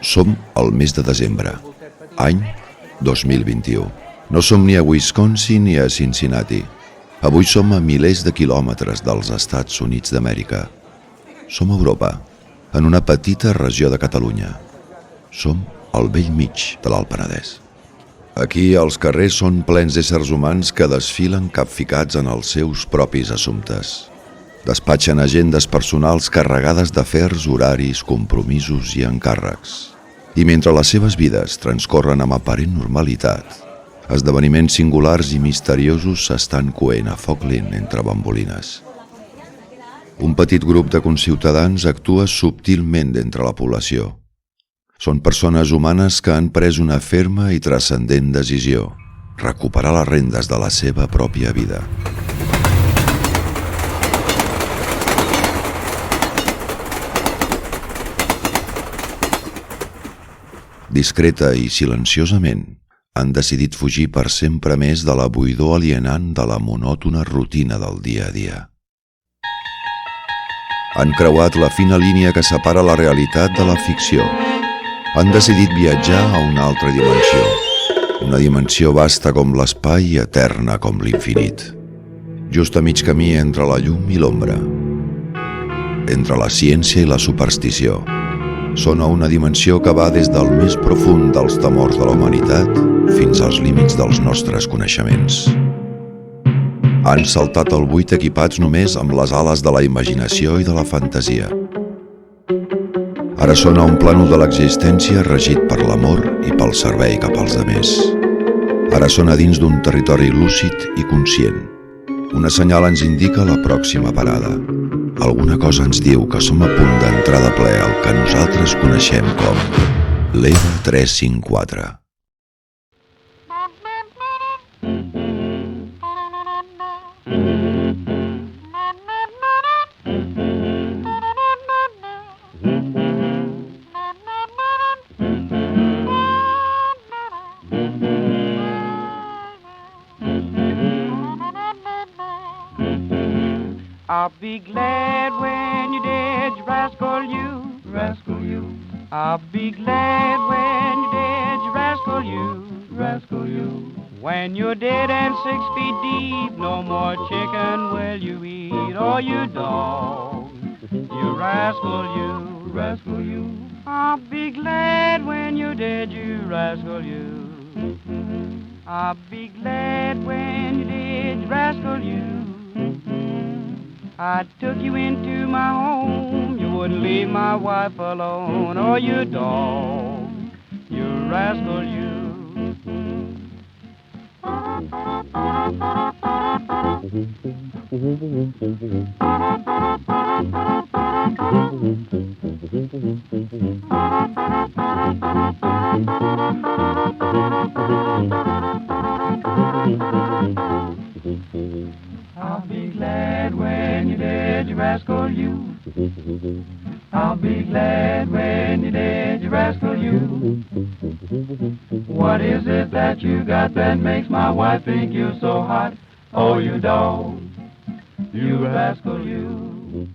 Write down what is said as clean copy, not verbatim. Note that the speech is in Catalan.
Som al mes de desembre, any 2021. No som ni a Wisconsin ni a Cincinnati. Avui som a milers de quilòmetres dels Estats Units d'Amèrica. Som a Europa, en una petita regió de Catalunya. Som al bell mig de l'Alt Penedès. Aquí els carrers són plens d'éssers humans que desfilen capficats en els seus propis assumptes. Despatxen agendes personals carregades d'afers, horaris, compromisos i encàrrecs. I mentre les seves vides transcorren amb aparent normalitat, esdeveniments singulars i misteriosos s'estan coent a foc lent entre bambolines. Un petit grup de conciutadans actua subtilment d'entre la població. Són persones humanes que han pres una ferma i transcendent decisió: recuperar les rendes de la seva pròpia vida. Discreta i silenciosament, han decidit fugir per sempre més de la buidor alienant de la monòtona rutina del dia a dia. Han creuat la fina línia que separa la realitat de la ficció. Han decidit viatjar a una altra dimensió, una dimensió vasta com l'espai i eterna com l'infinit. Just a mig camí entre la llum i l'ombra, entre la ciència i la superstició. Són a una dimensió que va des del més profund dels temors de la humanitat fins als límits dels nostres coneixements. Han saltat el buit equipats només amb les ales de la imaginació i de la fantasia. Ara són a un plànol de l'existència regit per l'amor i pel servei cap als demés. Ara són a dins d'un territori lúcid i conscient. Una senyal ens indica la pròxima parada. Alguna cosa ens diu que som a punt d'entrar de ple al que nosaltres coneixem com l'Era 354. I'll be glad when you're dead, you rascal you, rascal you. I'll be glad when you're dead, you rascal you, rascal you. When you're dead and 6 feet deep, no more chicken will you eat, or you dog, you rascal you, rascal you. I'll be glad when you're dead, you rascal you. I'll be glad when you're dead, you rascal you. I took you into my home, you wouldn't leave my wife alone, oh, you dog, you rascal, you. I'll be glad when you're dead, you rascal, you. I'll be glad when you're dead, you rascal, you. What is it that you got that makes my wife think you're so hot? Oh, you dog, you rascal, you.